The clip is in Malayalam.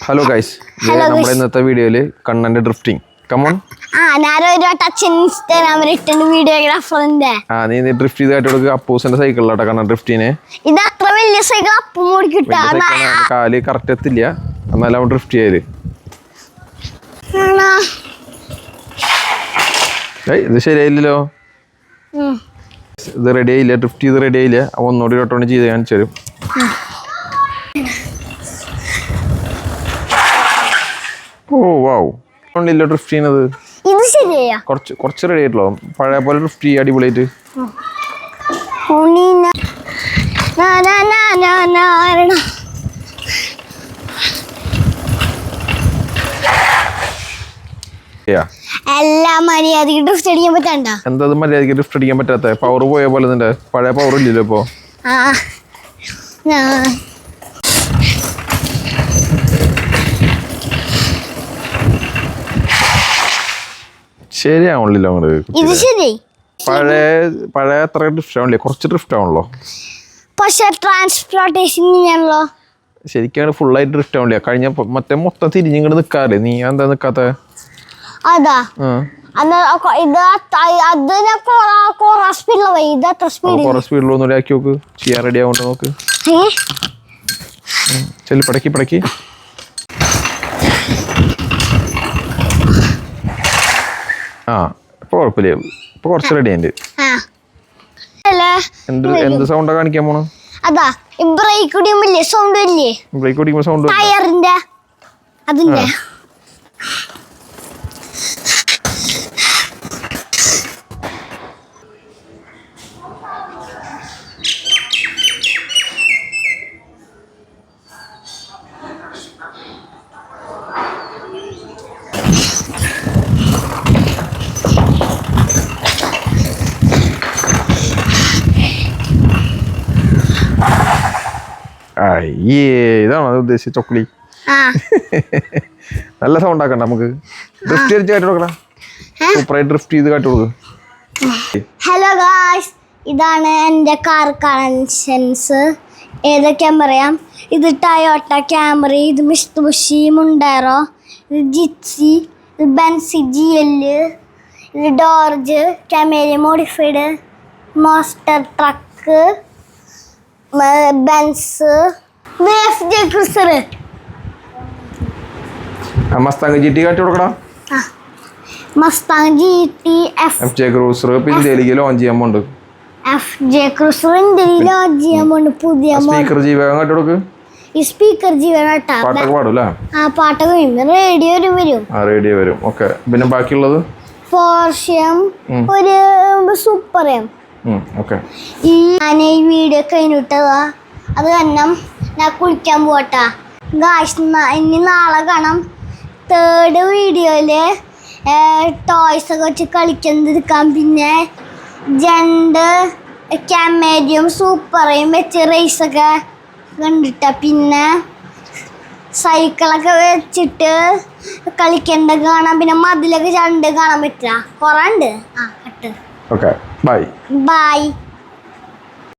Hello guys. നമ്മുടെ ഇന്നത്തെ വീഡിയോയിൽ കണ്ണന്റെ ഡ്രിഫ്റ്റിംഗ്. Come on. ഞാനൊരു ടച്ച് ഇൻസ്റ്റാഗ്രാമിൽ ഇട്ടൊരു വീഡിയോഗ്രാഫറിന്റെ. നീ ഡ്രിഫ്റ്റ് ചെയ്തിട്ട് കൊടുക്കുക. അപ്പൂസിന്റെ സൈക്കിളിലാട്ടോ കണ്ണൻ ഡ്രിഫ്റ്റിനെ. ഇത് അത്ര വലിയ സൈക്കിൾ അപ്പം ഓടിക്കിട്ടാ. കാല് കറക്റ്റ് എത്തില്ല. എന്നാലും അവൻ ഡ്രിഫ്റ്റ് ചെയ്യല്. ഇത് ശരിയായില്ലല്ലോ. ഇത് റെഡി ആയില്ല. ഡ്രിഫ്റ്റ് ചെയ്ത് റെഡി ആയില്ല. അവൻ ഒന്നുകൂടി ഒട്ടോണി ചെയ്ത് കാണിച്ചു തരും. ഓ വാവ്. ണ്ടല്ലോ ഡ്രിഫ്റ്റ് ചെയ്യുന്നത്. ഇത് ശരിയാ. കുറച്ച് റെഡി ആയിട്ടല്ലോ. പഴയ പോലെ ഡ്രിഫ്റ്റ് ചെയ്യുക അടിപൊളിയായിട്ട്. എല്ലാം മര്യാദക്ക് ഡ്രിഫ്റ്റ് അടിക്കാൻ പറ്റണ്ട. എന്താ മര്യാദക്ക് ഡ്രിഫ്റ്റ് അടിക്കാൻ പറ്റാത്ത? പവർ പോയ പോലെ നിന്റെ പഴയ പവർ ഇല്ലല്ലോ ഇപ്പൊ. ശരിയാവണല്ലോ അങ്ങോട്ട്. പഴയ അത്ര ഡ്രിഫ്റ്റ് ആവണില്ലേ? കുറച്ച് ഡ്രിഫ്റ്റ് ആവണല്ലോ. പക്ഷെ ട്രാൻസ്പോർട്ടേഷൻ ചെയ്യാനല്ലോ ശരിക്കും ഫുള്ളായിട്ട് ഡ്രിഫ്റ്റ് ആവണില്ല. കഴിഞ്ഞ മറ്റേ മൊത്തം തിരിഞ്ഞിങ്ങോട്ട് നിക്കാറില്ലേ? നീ എന്താ നിക്കാത്ത? അതാ സ്പീഡിലൊന്നും ആക്കി നോക്ക്. ചെയ്യാൻ റെഡി ആവണ്ട നോക്ക്. ചെല്ലി പടക്കി. ഇപ്പൊ കുഴപ്പമില്ല. ഇപ്പൊ കുറച്ച് റെഡി ആയിട്ട്. എന്ത് സൗണ്ടാ കാണിക്കാൻ പോണു? അതാ ബ്രേക്ക് ഓടിക്കുമ്പോ സൗണ്ട് ഇല്ലേ? ബ്രേക്ക് ഓടിക്കുമ്പോ സൗണ്ട് ടയറിന്റെ അതിന്റെ. ഇതാണോ അത് ഉദ്ദേശിച്ച ചൊക്ലി? നല്ല സൗണ്ട് ആക്കണ്ട നമുക്ക്. ഡ്രിഫ്റ്റ് ചെയ്ത് കാട്ടി കൊടുക്കണം. സൂപ്പറായി ഡ്രിഫ്റ്റ് ചെയ്ത് കാട്ടി കൊടുക്കും. ഹലോ ഗായ്സ്, ഇതാണ് എൻ്റെ കാർ കളക്ഷൻസ്. ഏതൊക്കെയാൻ പറയാം. ഇത് ടയോട്ട ക്യാമറി, ഇത് മിസ്തുബുഷി മുണ്ടേറോ, ഇത് ജിറ്റ്സി, ഇത് ബെൻസി GL, ഇത് ഡോർജ് Camry modified, monster truck, Benz, FJ cruiser. Mustang GT കാട്ടി കൊടുക്കടാ. മസ്താങ് GT FJ ക്രൂസർ ഇന്ത്യയിലേക്ക് ലോഞ്ച് ചെയ്യാൻ പോണ്ട്. FJ ക്രൂസർ ഇന്ത്യയിൽ ലോഞ്ച് ചെയ്യാൻ പോണ്ട്. പുതിയ സ്പീക്കർ ജീവകം കാട്ടി കൊടുക്ക്. ഈ സ്പീക്കർ ജീവകം പാട്ടൊക്കെ പാടൂല്ലേ? പാട്ടൊക്കെ റേഡിയോ വരും. ഓക്കെ. പിന്നെ ബാക്കിയുള്ളത് പോർഷ്യം, ഒരു സൂപ്പർ. ഞാൻ ഈ വീഡിയോ കഴിഞ്ഞിട്ടതാ. അത് കാരണം ഞാൻ കുളിക്കാൻ പോട്ടാ. ഗായ്സ്, ഇനി നാളെ കാണാം. 3rd വീഡിയോയില് ടോയ്സ് ഒക്കെ വെച്ച് കളിക്കാൻ, പിന്നെ ജണ്ട് ക്യാമേരിയും സൂപ്പറയും വെച്ച് റേസൊക്കെ കണ്ടിട്ട, പിന്നെ സൈക്കിളൊക്കെ വെച്ചിട്ട് കളിക്കേണ്ട കാണാം. പിന്നെ മതിലൊക്കെ ചണ്ട് കാണാൻ പറ്റില്ല. കുറേ ഉണ്ട്. കട്ട്. ബൈ.